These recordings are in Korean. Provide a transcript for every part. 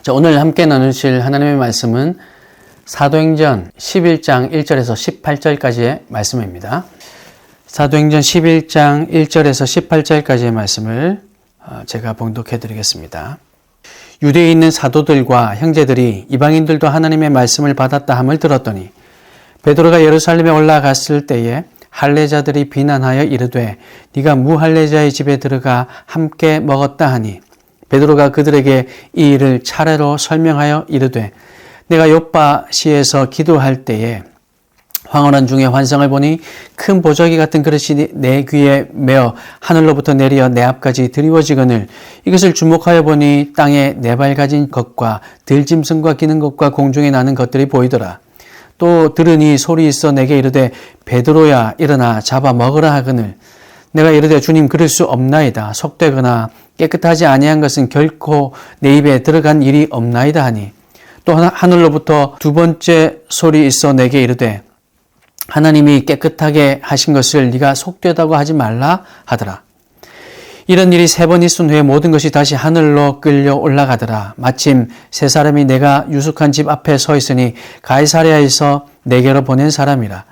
자, 오늘 함께 나누실 하나님의 말씀은 사도행전 11장 1절에서 18절까지의 말씀입니다. 사도행전 11장 1절에서 18절까지의 말씀을 제가 봉독해 드리겠습니다. 유대에 있는 사도들과 형제들이 이방인들도 하나님의 말씀을 받았다 함을 들었더니 베드로가 예루살렘에 올라갔을 때에 할례자들이 비난하여 이르되 네가 무할례자의 집에 들어가 함께 먹었다 하니 베드로가 그들에게 이 일을 차례로 설명하여 이르되 내가 요빠시에서 기도할 때에 황홀한 중에 환상을 보니 큰 보자기 같은 그릇이 내 귀에 메어 하늘로부터 내려 내 앞까지 드리워지거늘 이것을 주목하여 보니 땅에 네 발 가진 것과 들짐승과 기는 것과 공중에 나는 것들이 보이더라. 또 들으니 소리 있어 내게 이르되 베드로야 일어나 잡아 먹으라 하거늘 내가 이르되 주님 그럴 수 없나이다. 속되거나 깨끗하지 아니한 것은 결코 내 입에 들어간 일이 없나이다 하니 또 하늘로부터 두 번째 소리 있어 내게 이르되 하나님이 깨끗하게 하신 것을 네가 속되다고 하지 말라 하더라. 이런 일이 세 번 있은 후에 모든 것이 다시 하늘로 끌려 올라가더라. 마침 세 사람이 내가 유숙한 집 앞에 서 있으니 가이사랴에서 내게로 보낸 사람이라.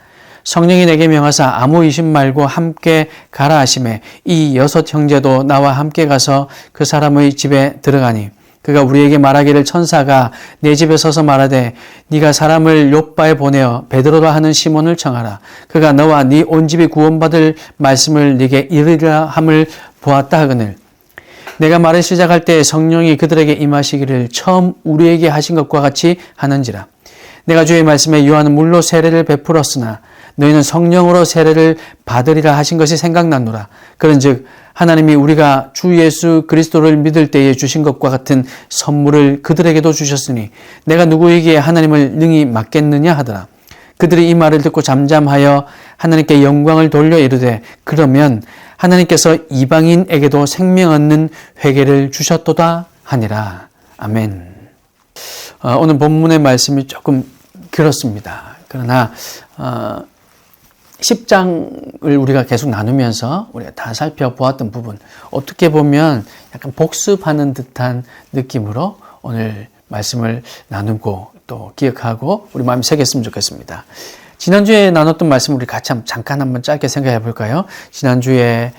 성령이 내게 명하사 아무 의심 말고 함께 가라 하시매 이 여섯 형제도 나와 함께 가서 그 사람의 집에 들어가니 그가 우리에게 말하기를 천사가 내 집에 서서 말하되 네가 사람을 욥바에 보내어 베드로라 하는 시몬을 청하라. 그가 너와 네 온 집이 구원받을 말씀을 네게 이르리라 함을 보았다 하거늘 내가 말을 시작할 때 성령이 그들에게 임하시기를 처음 우리에게 하신 것과 같이 하는지라. 내가 주의 말씀에 요한은 물로 세례를 베풀었으나 너희는 성령으로 세례를 받으리라 하신 것이 생각나노라. 그런즉 하나님이 우리가 주 예수 그리스도를 믿을 때에 주신 것과 같은 선물을 그들에게도 주셨으니 내가 누구에게 하나님을 능히 맡겠느냐 하더라. 그들이 이 말을 듣고 잠잠하여 하나님께 영광을 돌려 이르되 그러면 하나님께서 이방인에게도 생명 얻는 회개를 주셨도다 하니라. 아멘. 오늘 본문의 말씀이 조금 길었습니다. 그러나 10장을 우리가 계속 나누면서 우리가 다 살펴보았던 부분, 어떻게 보면 약간 복습하는 듯한 느낌으로 오늘 말씀을 나누고 또 기억하고 우리 마음에 새겼으면 좋겠습니다. 지난주에 나눴던 말씀을 우리 같이 잠깐 한번 짧게 생각해 볼까요? 지난주에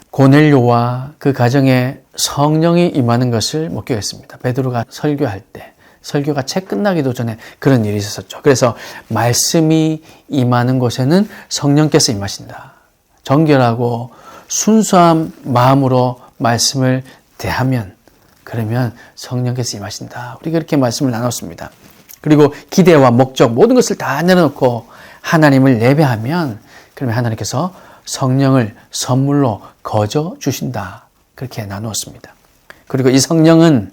고넬료와 그 가정에 성령이 임하는 것을 목격했습니다. 베드로가 설교할 때 설교가 채 끝나기도 전에 그런 일이 있었죠. 그래서 말씀이 임하는 곳에는 성령께서 임하신다. 정결하고 순수한 마음으로 말씀을 대하면 그러면 성령께서 임하신다. 우리가 그렇게 말씀을 나눴습니다. 그리고 기대와 목적 모든 것을 다 내려놓고 하나님을 예배하면 그러면 하나님께서 성령을 선물로 거저 주신다. 그렇게 나누었습니다. 그리고 이 성령은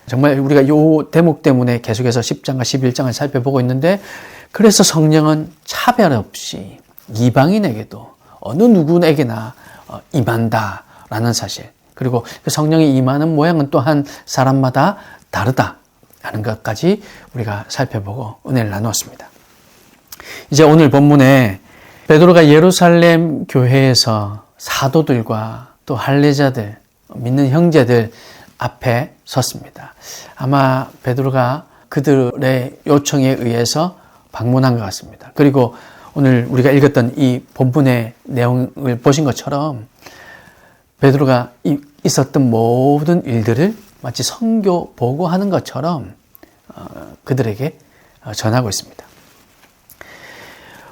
정말 우리가 이 대목 때문에 계속해서 10장과 11장을 살펴보고 있는데 그래서 성령은 차별 없이 이방인에게도 어느 누구에게나 임한다라는 사실 그리고 그 성령이 임하는 모양은 또한 사람마다 다르다라는 것까지 우리가 살펴보고 은혜를 나누었습니다. 이제 오늘 본문에 베드로가 예루살렘 교회에서 사도들과 또 할례자들, 믿는 형제들 앞에 섰습니다. 아마 베드로가 그들의 요청에 의해서 방문한 것 같습니다. 그리고 오늘 우리가 읽었던 이 본문의 내용을 보신 것처럼 베드로가 있었던 모든 일들을 마치 선교 보고하는 것처럼 그들에게 전하고 있습니다.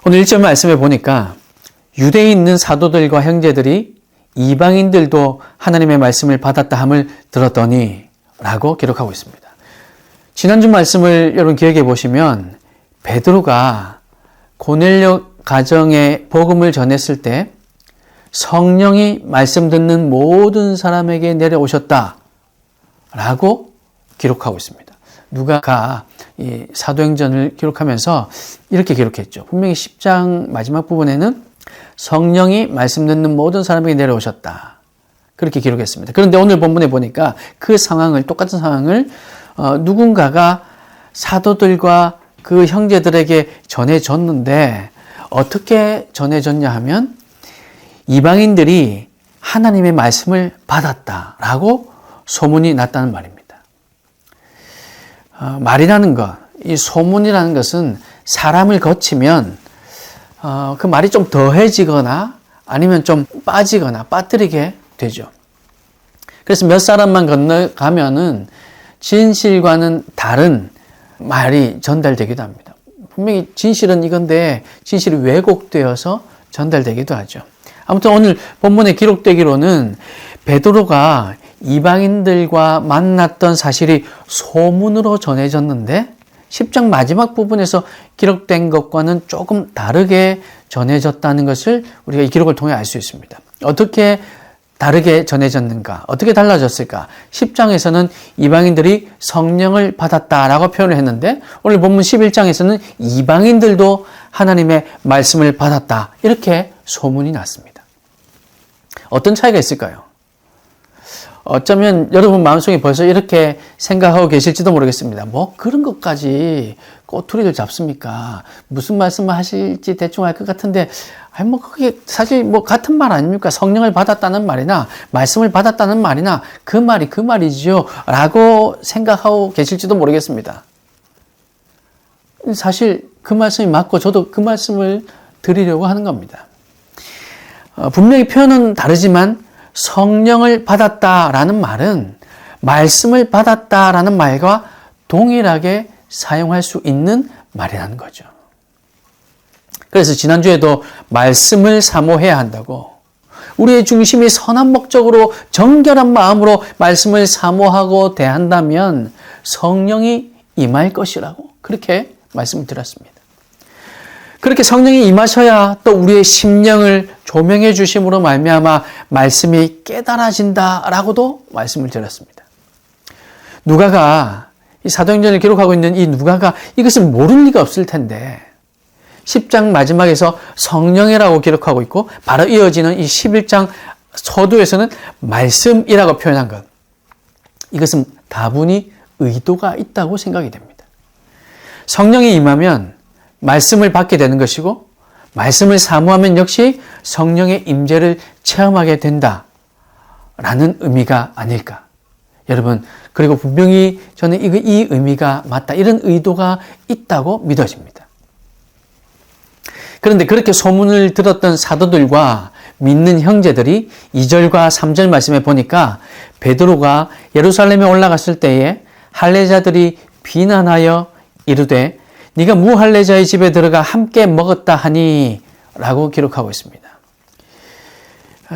오늘 1절 말씀에 보니까 유대에 있는 사도들과 형제들이 이방인들도 하나님의 말씀을 받았다 함을 들었더니 라고 기록하고 있습니다. 지난주 말씀을 여러분 기억해 보시면 베드로가 고넬료 가정에 복음을 전했을 때 성령이 말씀 듣는 모든 사람에게 내려오셨다 라고 기록하고 있습니다. 누가가 이 사도행전을 기록하면서 이렇게 기록했죠. 분명히 10장 마지막 부분에는 성령이 말씀 듣는 모든 사람에게 내려오셨다. 그렇게 기록했습니다. 그런데 오늘 본문에 보니까 그 상황을, 똑같은 상황을 누군가가 사도들과 그 형제들에게 전해줬는데 어떻게 전해졌냐 하면 이방인들이 하나님의 말씀을 받았다라고 소문이 났다는 말입니다. 말이라는 것, 이 소문이라는 것은 사람을 거치면 그 말이 좀 더해지거나 아니면 좀 빠지거나 빠뜨리게 되죠. 그래서 몇 사람만 건너가면은 진실과는 다른 말이 전달되기도 합니다. 분명히 진실은 이건데 진실이 왜곡되어서 전달되기도 하죠. 아무튼 오늘 본문에 기록되기로는 베드로가 이방인들과 만났던 사실이 소문으로 전해졌는데 10장 마지막 부분에서 기록된 것과는 조금 다르게 전해졌다는 것을 우리가 이 기록을 통해 알 수 있습니다. 어떻게 다르게 전해졌는가? 어떻게 달라졌을까? 10장에서는 이방인들이 성령을 받았다라고 표현을 했는데 오늘 본문 11장에서는 이방인들도 하나님의 말씀을 받았다. 이렇게 소문이 났습니다. 어떤 차이가 있을까요? 어쩌면 여러분 마음속에 벌써 이렇게 생각하고 계실지도 모르겠습니다. 뭐 그런 것까지 꼬투리를 잡습니까? 무슨 말씀을 하실지 대충 알 것 같은데 아니 뭐 그게 사실 뭐 같은 말 아닙니까? 성령을 받았다는 말이나 말씀을 받았다는 말이나 그 말이 그 말이지요 라고 생각하고 계실지도 모르겠습니다. 사실 그 말씀이 맞고 저도 그 말씀을 드리려고 하는 겁니다. 분명히 표현은 다르지만 성령을 받았다라는 말은 말씀을 받았다라는 말과 동일하게 사용할 수 있는 말이라는 거죠. 그래서 지난주에도 말씀을 사모해야 한다고, 우리의 중심이 선한 목적으로 정결한 마음으로 말씀을 사모하고 대한다면 성령이 임할 것이라고 그렇게 말씀을 드렸습니다. 그렇게 성령이 임하셔야 또 우리의 심령을 조명해 주심으로 말미암아 말씀이 깨달아진다라고도 말씀을 드렸습니다. 누가가 이 사도행전을 기록하고 있는 이 누가가 이것을 모를 리가 없을 텐데 10장 마지막에서 성령이라고 기록하고 있고 바로 이어지는 이 11장 서두에서는 말씀이라고 표현한 것, 이것은 다분히 의도가 있다고 생각이 됩니다. 성령이 임하면 말씀을 받게 되는 것이고 말씀을 사모하면 역시 성령의 임재를 체험하게 된다라는 의미가 아닐까. 여러분, 그리고 분명히 저는 이 의미가 맞다, 이런 의도가 있다고 믿어집니다. 그런데 그렇게 소문을 들었던 사도들과 믿는 형제들이 2절과 3절 말씀에 보니까 베드로가 예루살렘에 올라갔을 때에 할례자들이 비난하여 이르되 네가 무할례자의 집에 들어가 함께 먹었다 하니 라고 기록하고 있습니다.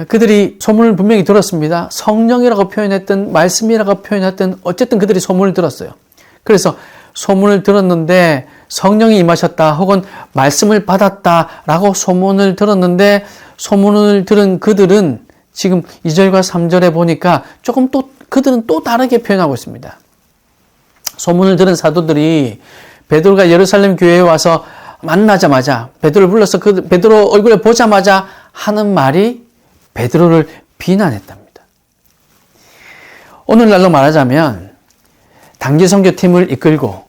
그들이 소문을 분명히 들었습니다. 성령이라고 표현했든 말씀이라고 표현했든 어쨌든 그들이 소문을 들었어요. 그래서 소문을 들었는데 성령이 임하셨다 혹은 말씀을 받았다라고 소문을 들었는데 소문을 들은 그들은 지금 2절과 3절에 보니까 조금 또 그들은 또 다르게 표현하고 있습니다. 소문을 들은 사도들이 베드로가 예루살렘 교회에 와서 만나자마자 베드로를 불러서 그 베드로 얼굴을 보자마자 하는 말이 베드로를 비난했답니다. 오늘날로 말하자면 단기 선교팀을 이끌고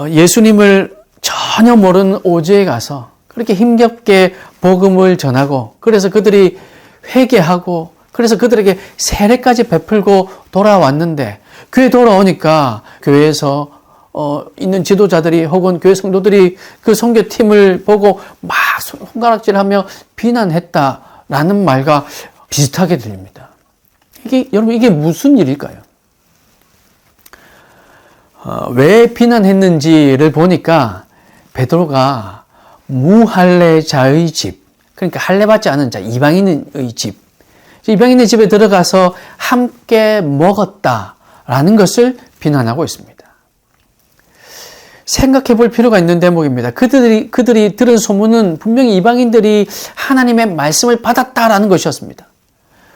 예수님을 전혀 모르는 오지에 가서 그렇게 힘겹게 복음을 전하고 그래서 그들이 회개하고 그래서 그들에게 세례까지 베풀고 돌아왔는데 교회 돌아오니까 교회에서 있는 지도자들이 혹은 교회 성도들이 그 선교팀을 보고 막 손가락질하며 비난했다라는 말과 비슷하게 들립니다. 여러분 이게 무슨 일일까요? 왜 비난했는지를 보니까 베드로가 무할례자의 집, 그러니까 할례받지 않은 자, 이방인의 집, 이방인의 집에 들어가서 함께 먹었다라는 것을 비난하고 있습니다. 생각해 볼 필요가 있는 대목입니다. 그들이 들은 소문은 분명히 이방인들이 하나님의 말씀을 받았다라는 것이었습니다.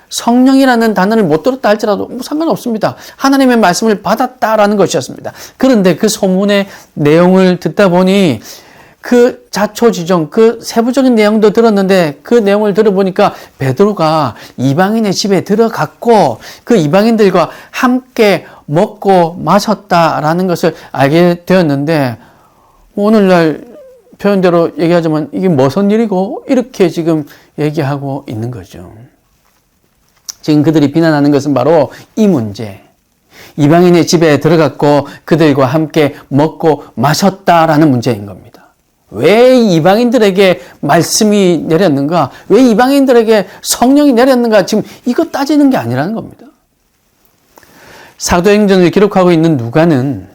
성령이라는 단어를 못 들었다 할지라도 상관없습니다. 하나님의 말씀을 받았다라는 것이었습니다. 그런데 그 소문의 내용을 듣다 보니 그 자초지종, 그 세부적인 내용도 들었는데 그 내용을 들어보니까 베드로가 이방인의 집에 들어갔고 그 이방인들과 함께 먹고 마셨다라는 것을 알게 되었는데 오늘날 표현대로 얘기하자면 이게 무슨 일이고 이렇게 지금 얘기하고 있는 거죠. 지금 그들이 비난하는 것은 바로 이 문제, 이방인의 집에 들어갔고 그들과 함께 먹고 마셨다라는 문제인 겁니다. 왜 이방인들에게 말씀이 내렸는가? 왜 이방인들에게 성령이 내렸는가? 지금 이거 따지는 게 아니라는 겁니다. 사도행전을 기록하고 있는 누가는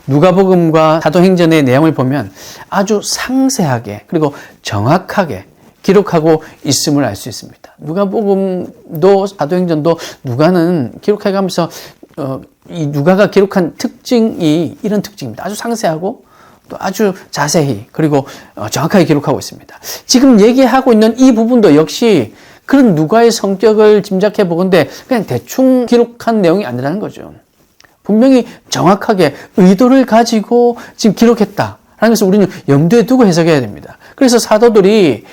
누가복음과 사도행전의 내용을 보면 아주 상세하게 그리고 정확하게 기록하고 있음을 알 수 있습니다. 누가복음도 사도행전도 누가는 기록해가면서 이 누가가 기록한 특징이 이런 특징입니다. 아주 상세하고 또 아주 자세히 그리고 정확하게 기록하고 있습니다. 지금 얘기하고 있는 이 부분도 역시 그런 누가의 성격을 짐작해 보건대 그냥 대충 기록한 내용이 아니라는 거죠. 분명히 정확하게 의도를 가지고 지금 기록했다라는 것을 우리는 염두에 두고 해석해야 됩니다. 그래서 사도들이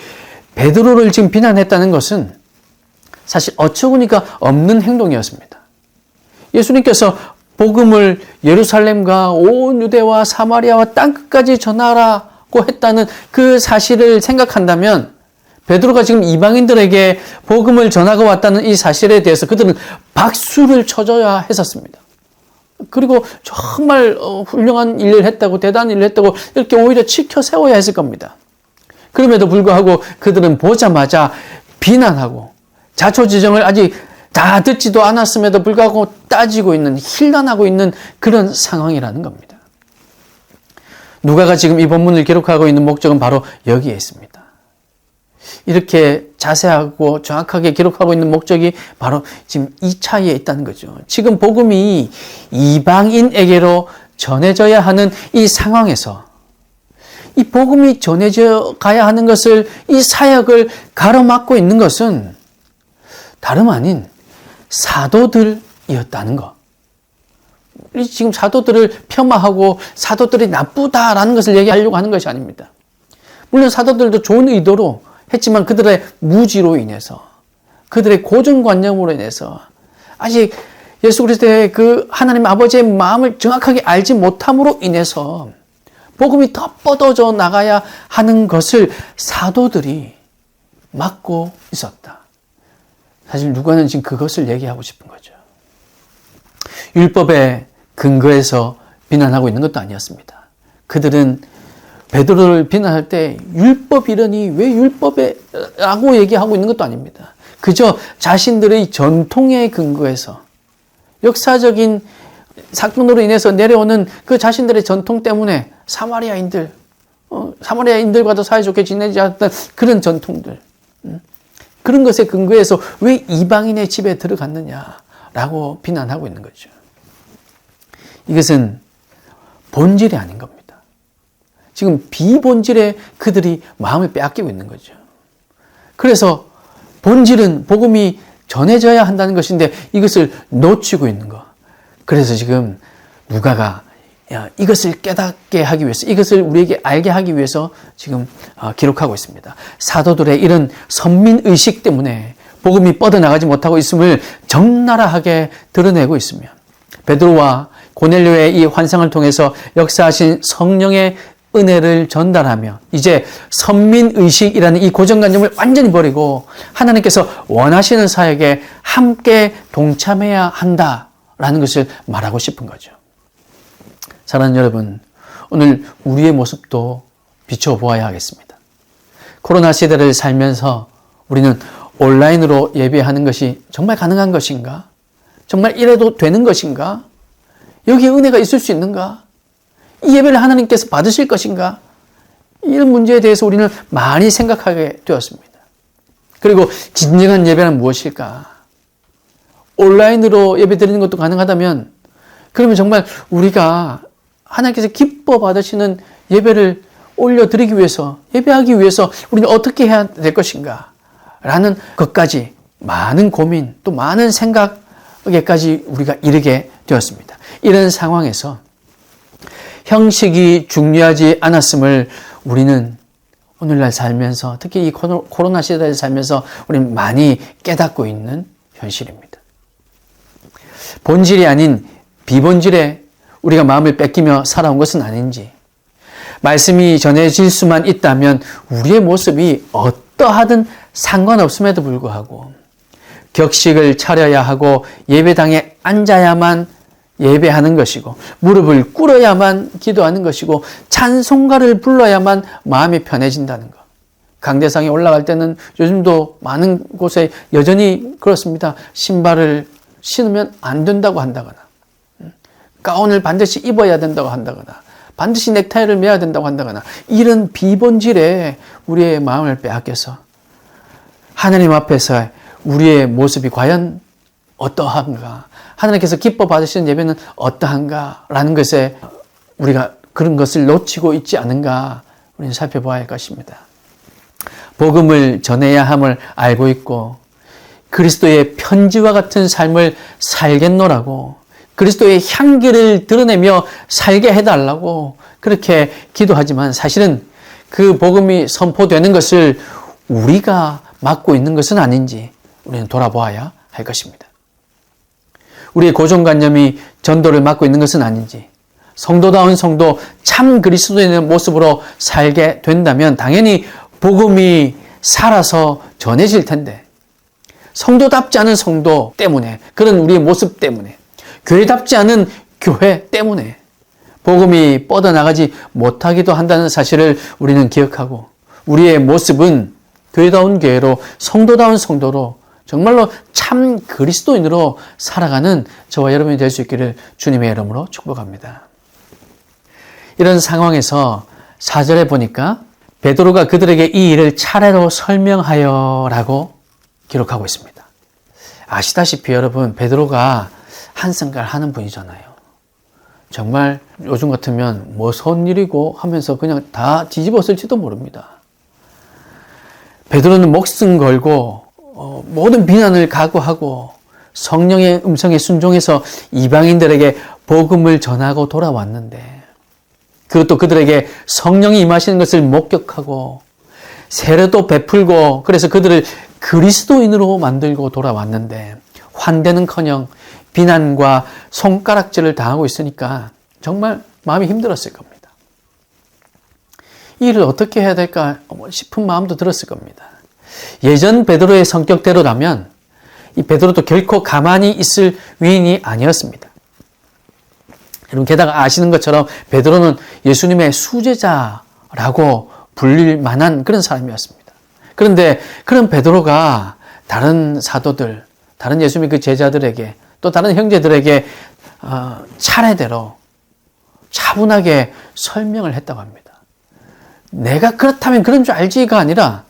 베드로를 지금 비난했다는 것은 사실 어처구니가 없는 행동이었습니다. 예수님께서 복음을 예루살렘과 온 유대와 사마리아와 땅끝까지 전하라고 했다는 그 사실을 생각한다면 베드로가 지금 이방인들에게 복음을 전하고 왔다는 이 사실에 대해서 그들은 박수를 쳐줘야 했었습니다. 그리고 정말 훌륭한 일을 했다고 대단한 일을 했다고 이렇게 오히려 치켜 세워야 했을 겁니다. 그럼에도 불구하고 그들은 보자마자 비난하고 자초지종을 아직 다 듣지도 않았음에도 불구하고 따지고 있는, 힐난하고 있는 그런 상황이라는 겁니다. 누가가 지금 이 본문을 기록하고 있는 목적은 바로 여기에 있습니다. 이렇게 자세하고 정확하게 기록하고 있는 목적이 바로 지금 이 차이에 있다는 거죠. 지금 복음이 이방인에게로 전해져야 하는 이 상황에서 이 복음이 전해져 가야 하는 것을 이 사역을 가로막고 있는 것은 다름 아닌 사도들이었다는 것. 지금 사도들을 폄하하고 사도들이 나쁘다라는 것을 얘기하려고 하는 것이 아닙니다. 물론 사도들도 좋은 의도로 했지만 그들의 무지로 인해서 그들의 고정관념으로 인해서 아직 예수 그리스도의 그 하나님 아버지의 마음을 정확하게 알지 못함으로 인해서 복음이 더 뻗어져 나가야 하는 것을 사도들이 막고 있었다. 사실 누가는 지금 그것을 얘기하고 싶은 거죠. 율법의 근거에서 비난하고 있는 것도 아니었습니다. 그들은 베드로를 비난할 때 율법이라니 왜 율법에 라고 얘기하고 있는 것도 아닙니다. 그저 자신들의 전통의 근거에서 역사적인 사건으로 인해서 내려오는 그 자신들의 전통 때문에 사마리아인들과도 사이좋게 지내지 않았던 그런 전통들, 그런 것에 근거해서 왜 이방인의 집에 들어갔느냐라고 비난하고 있는 거죠. 이것은 본질이 아닌 겁니다. 지금 비본질에 그들이 마음을 빼앗기고 있는 거죠. 그래서 본질은 복음이 전해져야 한다는 것인데 이것을 놓치고 있는 것. 그래서 지금 누가가 이것을 깨닫게 하기 위해서, 이것을 우리에게 알게 하기 위해서 지금 기록하고 있습니다. 사도들의 이런 선민의식 때문에 복음이 뻗어나가지 못하고 있음을 적나라하게 드러내고 있으며 베드로와 고넬료의 이 환상을 통해서 역사하신 성령의 은혜를 전달하며 이제 선민의식이라는 이 고정관념을 완전히 버리고 하나님께서 원하시는 사역에 함께 동참해야 한다라는 것을 말하고 싶은 거죠. 사랑하는 여러분, 오늘 우리의 모습도 비춰보아야 하겠습니다. 코로나 시대를 살면서 우리는 온라인으로 예배하는 것이 정말 가능한 것인가? 정말 이래도 되는 것인가? 여기에 은혜가 있을 수 있는가? 이 예배를 하나님께서 받으실 것인가? 이런 문제에 대해서 우리는 많이 생각하게 되었습니다. 그리고 진정한 예배는 무엇일까? 온라인으로 예배 드리는 것도 가능하다면 그러면 정말 우리가 하나님께서 기뻐 받으시는 예배를 올려드리기 위해서, 예배하기 위해서 우리는 어떻게 해야 될 것인가? 라는 것까지 많은 고민, 또 많은 생각에까지 우리가 이르게 되었습니다. 이런 상황에서 형식이 중요하지 않았음을 우리는 오늘날 살면서, 특히 이 코로나 시대에 살면서 우리는 많이 깨닫고 있는 현실입니다. 본질이 아닌 비본질에 우리가 마음을 뺏기며 살아온 것은 아닌지, 말씀이 전해질 수만 있다면 우리의 모습이 어떠하든 상관없음에도 불구하고 격식을 차려야 하고 예배당에 앉아야만 예배하는 것이고 무릎을 꿇어야만 기도하는 것이고 찬송가를 불러야만 마음이 편해진다는 것. 강대상에 올라갈 때는 요즘도 많은 곳에 여전히 그렇습니다. 신발을 신으면 안 된다고 한다거나 가운을 반드시 입어야 된다고 한다거나 반드시 넥타이를 매야 된다고 한다거나 이런 비본질에 우리의 마음을 빼앗겨서 하나님 앞에서 우리의 모습이 과연 어떠한가, 하나님께서 기뻐 받으시는 예배는 어떠한가 라는 것에 우리가 그런 것을 놓치고 있지 않은가 우리는 살펴봐야 할 것입니다. 복음을 전해야 함을 알고 있고 그리스도의 편지와 같은 삶을 살겠노라고, 그리스도의 향기를 드러내며 살게 해달라고 그렇게 기도하지만 사실은 그 복음이 선포되는 것을 우리가 맡고 있는 것은 아닌지 우리는 돌아보아야 할 것입니다. 우리의 고정관념이 전도를 맡고 있는 것은 아닌지, 성도다운 성도, 참 그리스도인의 모습으로 살게 된다면 당연히 복음이 살아서 전해질 텐데, 성도답지 않은 성도 때문에, 그런 우리의 모습 때문에, 교회답지 않은 교회 때문에 복음이 뻗어나가지 못하기도 한다는 사실을 우리는 기억하고, 우리의 모습은 교회다운 교회로, 성도다운 성도로 정말로 참 그리스도인으로 살아가는 저와 여러분이 될 수 있기를 주님의 이름으로 축복합니다. 이런 상황에서 4절에 보니까 베드로가 그들에게 이 일을 차례로 설명하여 라고 기록하고 있습니다. 아시다시피 여러분, 베드로가 한성갈 하는 분이잖아요. 정말 요즘 같으면 뭐 손 일이고 하면서 그냥 다 뒤집었을지도 모릅니다. 베드로는 목숨 걸고 모든 비난을 각오하고 성령의 음성에 순종해서 이방인들에게 복음을 전하고 돌아왔는데, 그것도 그들에게 성령이 임하시는 것을 목격하고 세례도 베풀고 그래서 그들을 그리스도인으로 만들고 돌아왔는데 환대는커녕 비난과 손가락질을 당하고 있으니까 정말 마음이 힘들었을 겁니다. 이 일을 어떻게 해야 될까 싶은 마음도 들었을 겁니다. 예전 베드로의 성격대로라면 이 베드로도 결코 가만히 있을 위인이 아니었습니다. 여러분, 게다가 아시는 것처럼 베드로는 예수님의 수제자라고 불릴 만한 그런 사람이었습니다. 그런데 그런 베드로가 다른 사도들, 다른 예수님의 그 제자들에게 또 다른 형제들에게 차례대로 차분하게 설명을 했다고 합니다. 내가 그렇다면 그런 줄 알지가 아니라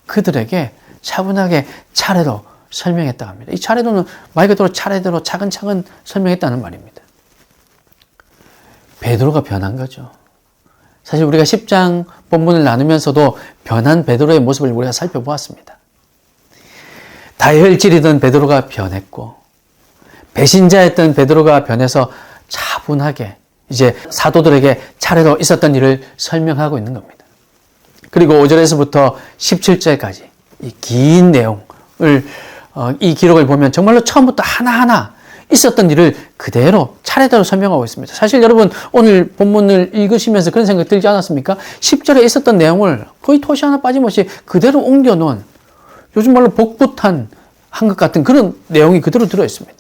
그들에게 차분하게 차례로 설명했다고 합니다. 이 차례로는 말 그대로 차례대로 차근차근 설명했다는 말입니다. 베드로가 변한 거죠. 사실 우리가 10장 본문을 나누면서도 변한 베드로의 모습을 우리가 살펴보았습니다. 다혈질이던 베드로가 변했고 배신자였던 베드로가 변해서 차분하게 이제 사도들에게 차례로 있었던 일을 설명하고 있는 겁니다. 그리고 5절에서부터 17절까지 이 긴 내용을 이 기록을 보면 정말로 처음부터 하나하나 있었던 일을 그대로 차례대로 설명하고 있습니다. 사실 여러분 오늘 본문을 읽으시면서 그런 생각 들지 않았습니까? 10절에 있었던 내용을 거의 토시 하나 빠짐없이 그대로 옮겨놓은, 요즘 말로 복붙한 한 것 같은 그런 내용이 그대로 들어있습니다.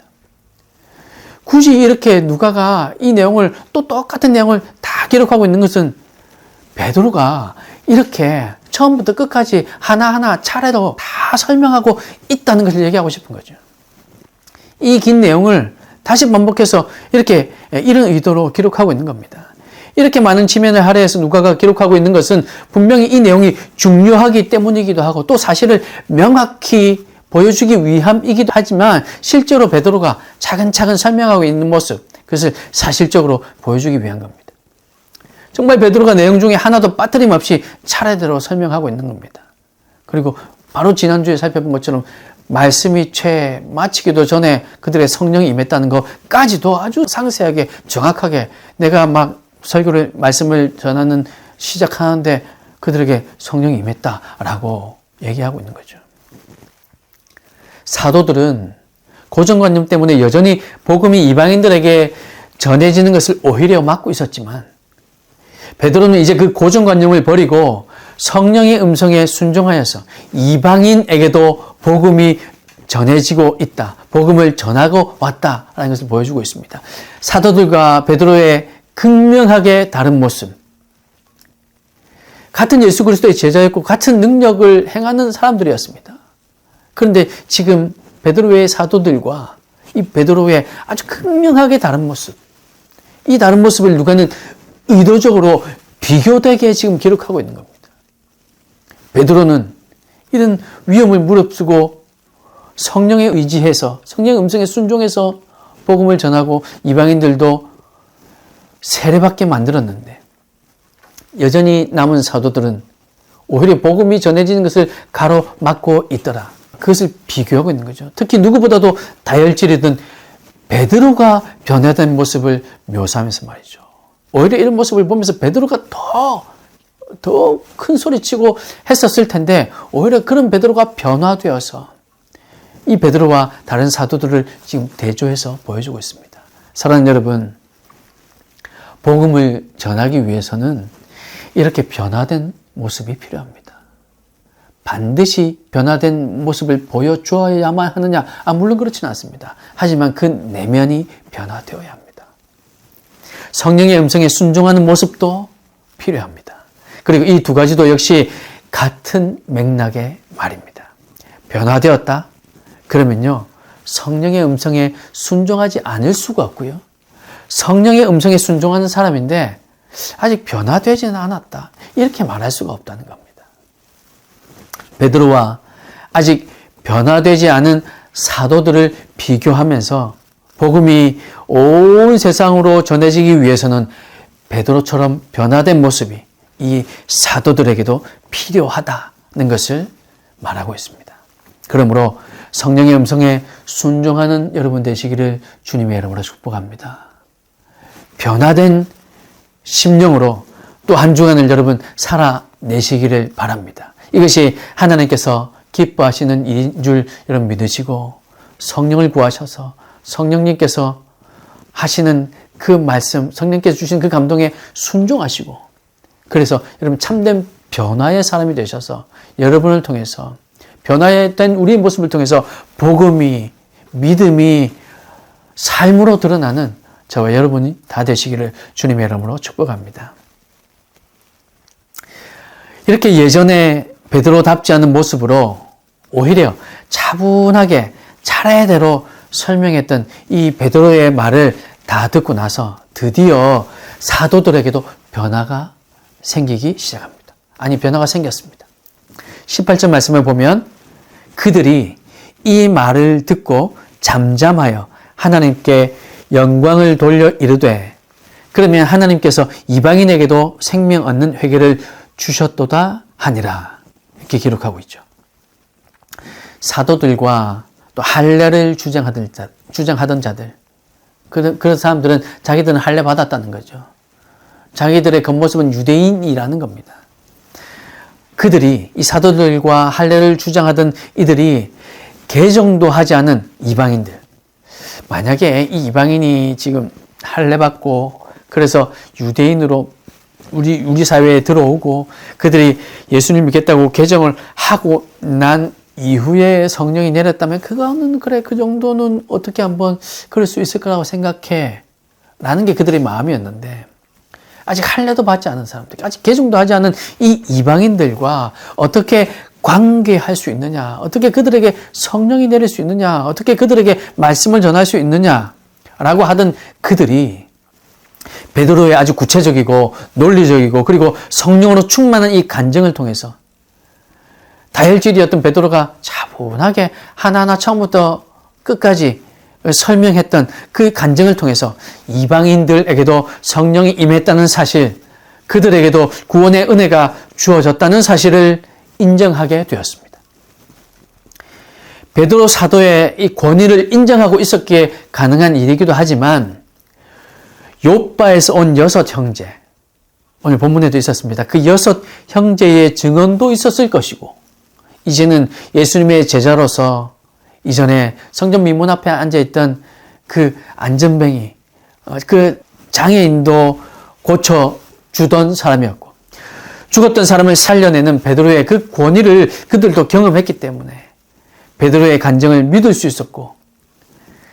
굳이 이렇게 누가가 이 내용을 또 똑같은 내용을 다 기록하고 있는 것은 베드로가 이렇게 처음부터 끝까지 하나하나 차례로 다 설명하고 있다는 것을 얘기하고 싶은 거죠. 이 긴 내용을 다시 반복해서 이렇게 이런 의도로 기록하고 있는 겁니다. 이렇게 많은 지면을 할애해서 누가가 기록하고 있는 것은 분명히 이 내용이 중요하기 때문이기도 하고 또 사실을 명확히 보여주기 위함이기도 하지만 실제로 베드로가 차근차근 설명하고 있는 모습, 그것을 사실적으로 보여주기 위한 겁니다. 정말 베드로가 내용 중에 하나도 빠뜨림 없이 차례대로 설명하고 있는 겁니다. 그리고 바로 지난주에 살펴본 것처럼 말씀이 채 마치기도 전에 그들의 성령이 임했다는 것까지도 아주 상세하게 정확하게 내가 막 설교를 말씀을 전하는 시작하는데 그들에게 성령이 임했다라고 얘기하고 있는 거죠. 사도들은 고정관념 때문에 여전히 복음이 이방인들에게 전해지는 것을 오히려 막고 있었지만 베드로는 이제 그 고정관념을 버리고 성령의 음성에 순종하여서 이방인에게도 복음이 전해지고 있다. 복음을 전하고 왔다라는 것을 보여주고 있습니다. 사도들과 베드로의 극명하게 다른 모습. 같은 예수 그리스도의 제자였고 같은 능력을 행하는 사람들이었습니다. 그런데 지금 베드로의 사도들과 이 베드로의 아주 극명하게 다른 모습. 이 다른 모습을 누가는 의도적으로 비교되게 지금 기록하고 있는 겁니다. 베드로는 이런 위험을 무릅쓰고 성령에 의지해서 성령의 음성에 순종해서 복음을 전하고 이방인들도 세례받게 만들었는데 여전히 남은 사도들은 오히려 복음이 전해지는 것을 가로막고 있더라. 그것을 비교하고 있는 거죠. 특히 누구보다도 다혈질이던 베드로가 변화된 모습을 묘사하면서 말이죠. 오히려 이런 모습을 보면서 베드로가 더 큰 소리치고 했었을 텐데 오히려 그런 베드로가 변화되어서 이 베드로와 다른 사도들을 지금 대조해서 보여주고 있습니다. 사랑하는 여러분, 복음을 전하기 위해서는 이렇게 변화된 모습이 필요합니다. 반드시 변화된 모습을 보여주어야만 하느냐? 물론 그렇지는 않습니다. 하지만 그 내면이 변화되어야 합니다. 성령의 음성에 순종하는 모습도 필요합니다. 그리고 이 두 가지도 역시 같은 맥락의 말입니다. 변화되었다? 그러면요, 성령의 음성에 순종하지 않을 수가 없고요. 성령의 음성에 순종하는 사람인데 아직 변화되지는 않았다. 이렇게 말할 수가 없다는 겁니다. 베드로와 아직 변화되지 않은 사도들을 비교하면서 복음이 온 세상으로 전해지기 위해서는 베드로처럼 변화된 모습이 이 사도들에게도 필요하다는 것을 말하고 있습니다. 그러므로 성령의 음성에 순종하는 여러분 되시기를 주님의 이름으로 축복합니다. 변화된 심령으로 또 한 주간을 여러분 살아내시기를 바랍니다. 이것이 하나님께서 기뻐하시는 일인 줄 여러분 믿으시고 성령을 구하셔서 성령님께서 하시는 그 말씀, 성령께서 주신 그 감동에 순종하시고 그래서 여러분 참된 변화의 사람이 되셔서 여러분을 통해서 변화된 우리의 모습을 통해서 복음이, 믿음이 삶으로 드러나는 저와 여러분이 다 되시기를 주님의 이름으로 축복합니다. 이렇게 예전에 베드로답지 않은 모습으로 오히려 차분하게 차례대로 설명했던 이 베드로의 말을 다 듣고 나서 드디어 사도들에게도 변화가 생기기 시작합니다. 변화가 생겼습니다. 18절 말씀을 보면 그들이 이 말을 듣고 잠잠하여 하나님께 영광을 돌려 이르되 그러면 하나님께서 이방인에게도 생명 얻는 회개를 주셨도다 하니라. 이렇게 기록하고 있죠. 사도들과 또 할례를 주장하던 자들 그런 사람들은 자기들은 할례 받았다는 거죠. 자기들의 겉모습은 유대인이라는 겁니다. 그들이 이 사도들과 할례를 주장하던 이들이 개종도 하지 않은 이방인들 만약에 이 이방인이 지금 할례 받고 그래서 유대인으로 우리 사회에 들어오고 그들이 예수님 믿겠다고 개종을 하고 난 이후에 성령이 내렸다면 그거는 그래 그 정도는 어떻게 한번 그럴 수 있을 거라고 생각해 라는 게 그들의 마음이었는데 아직 할례도 받지 않은 사람들 아직 개종도 하지 않은 이 이방인들과 어떻게 관계할 수 있느냐 어떻게 그들에게 성령이 내릴 수 있느냐 어떻게 그들에게 말씀을 전할 수 있느냐 라고 하던 그들이 베드로의 아주 구체적이고 논리적이고 그리고 성령으로 충만한 이 간증을 통해서 다혈질이었던 베드로가 차분하게 하나하나 처음부터 끝까지 설명했던 그 간증을 통해서 이방인들에게도 성령이 임했다는 사실, 그들에게도 구원의 은혜가 주어졌다는 사실을 인정하게 되었습니다. 베드로 사도의 이 권위를 인정하고 있었기에 가능한 일이기도 하지만 욥바에서 온 6 형제, 오늘 본문에도 있었습니다. 그 6 형제의 증언도 있었을 것이고 이제는 예수님의 제자로서 이전에 성전 미문 앞에 앉아있던 그 안전뱅이, 그 장애인도 고쳐주던 사람이었고 죽었던 사람을 살려내는 베드로의 그 권위를 그들도 경험했기 때문에 베드로의 간증을 믿을 수 있었고,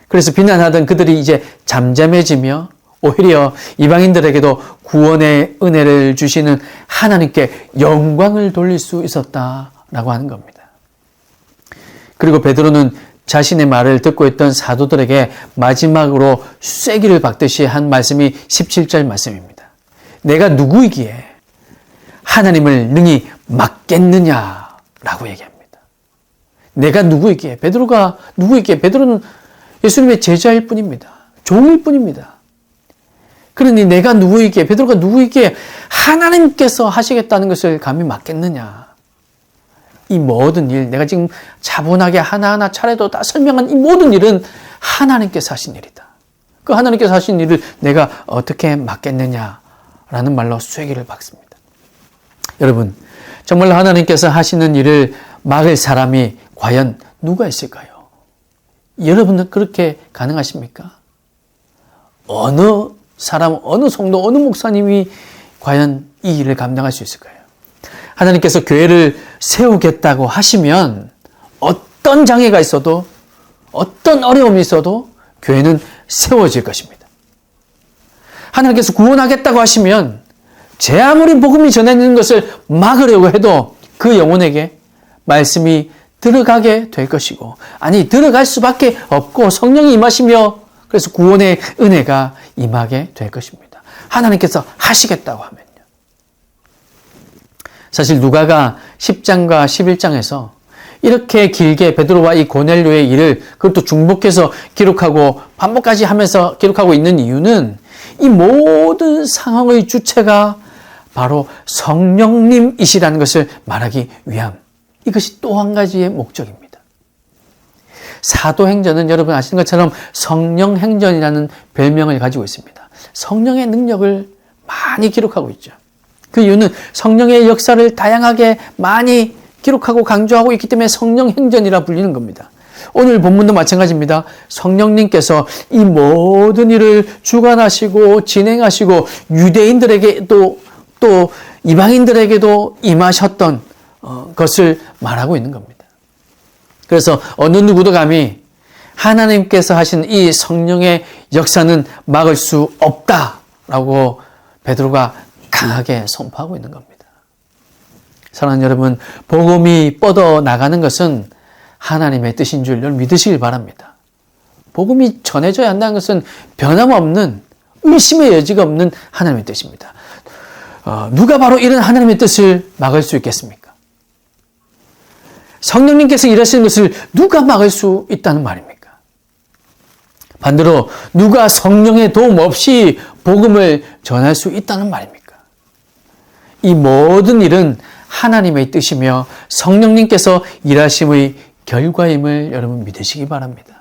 그래서 비난하던 그들이 이제 잠잠해지며 오히려 이방인들에게도 구원의 은혜를 주시는 하나님께 영광을 돌릴 수 있었다라고 하는 겁니다. 그리고 베드로는 자신의 말을 듣고 있던 사도들에게 마지막으로 쐐기를 박듯이 한 말씀이 17절 말씀입니다. 내가 누구이기에 하나님을 능히 막겠느냐라고 얘기합니다. 내가 누구이기에, 베드로가 누구이기에, 베드로는 예수님의 제자일 뿐입니다. 종일 뿐입니다. 그러니 내가 누구이기에, 베드로가 누구이기에 하나님께서 하시겠다는 것을 감히 막겠느냐. 이 모든 일, 내가 지금 차분하게 하나하나 차례도 다 설명한 이 모든 일은 하나님께서 하신 일이다. 그 하나님께서 하신 일을 내가 어떻게 막겠느냐라는 말로 쐐기를 박습니다. 여러분, 정말로 하나님께서 하시는 일을 막을 사람이 과연 누가 있을까요? 여러분은 그렇게 가능하십니까? 어느 사람, 어느 성도, 어느 목사님이 과연 이 일을 감당할 수 있을까요? 하나님께서 교회를 세우겠다고 하시면 어떤 장애가 있어도, 어떤 어려움이 있어도 교회는 세워질 것입니다. 하나님께서 구원하겠다고 하시면 제 아무리 복음이 전해지는 것을 막으려고 해도 그 영혼에게 말씀이 들어가게 될 것이고, 아니 들어갈 수밖에 없고 성령이 임하시며 그래서 구원의 은혜가 임하게 될 것입니다. 하나님께서 하시겠다고 하면요. 사실 누가가 10장과 11장에서 이렇게 길게 베드로와 이 고넬료의 일을 그것도 중복해서 기록하고 반복까지 하면서 기록하고 있는 이유는 이 모든 상황의 주체가 바로 성령님이시라는 것을 말하기 위함. 이것이 또 한 가지의 목적입니다. 사도행전은 여러분 아시는 것처럼 성령행전이라는 별명을 가지고 있습니다. 성령의 능력을 많이 기록하고 있죠. 그 이유는 성령의 역사를 다양하게 많이 기록하고 강조하고 있기 때문에 성령행전이라 불리는 겁니다. 오늘 본문도 마찬가지입니다. 성령님께서 이 모든 일을 주관하시고 진행하시고 유대인들에게 또 이방인들에게도 임하셨던 것을 말하고 있는 겁니다. 그래서 어느 누구도 감히 하나님께서 하신 이 성령의 역사는 막을 수 없다라고 베드로가 강하게 선포하고 있는 겁니다. 사랑하는 여러분, 복음이 뻗어나가는 것은 하나님의 뜻인 줄 믿으시길 바랍니다. 복음이 전해져야 한다는 것은 변함없는, 의심의 여지가 없는 하나님의 뜻입니다. 누가 바로 이런 하나님의 뜻을 막을 수 있겠습니까? 성령님께서 일하시는 것을 누가 막을 수 있다는 말입니까? 반대로 누가 성령의 도움 없이 복음을 전할 수 있다는 말입니까? 이 모든 일은 하나님의 뜻이며 성령님께서 일하심의 결과임을 여러분 믿으시기 바랍니다.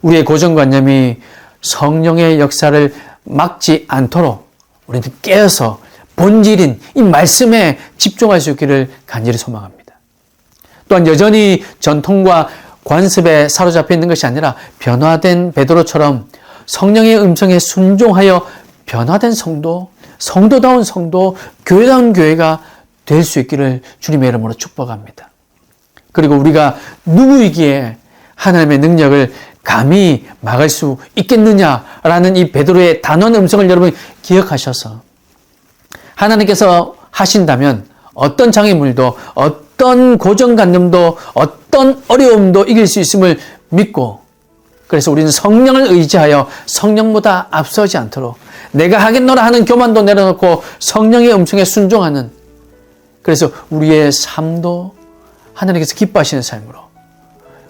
우리의 고정관념이 성령의 역사를 막지 않도록 우리는 깨어서 본질인 이 말씀에 집중할 수 있기를 간절히 소망합니다. 또한 여전히 전통과 관습에 사로잡혀 있는 것이 아니라 변화된 베드로처럼 성령의 음성에 순종하여 변화된 성도, 성도다운 성도, 교회다운 교회가 될 수 있기를 주님의 이름으로 축복합니다. 그리고 우리가 누구이기에 하나님의 능력을 감히 막을 수 있겠느냐라는 이 베드로의 단언 음성을 여러분 기억하셔서 하나님께서 하신다면 어떤 장애물도, 어떤 고정관념도, 어떤 어려움도 이길 수 있음을 믿고, 그래서 우리는 성령을 의지하여 성령보다 앞서지 않도록 내가 하겠노라 하는 교만도 내려놓고 성령의 음성에 순종하는, 그래서 우리의 삶도 하나님께서 기뻐하시는 삶으로,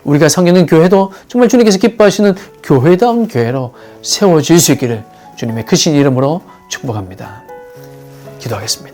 우리가 섬기는 교회도 정말 주님께서 기뻐하시는 교회다운 교회로 세워질 수 있기를 주님의 크신 이름으로 축복합니다. 기도하겠습니다.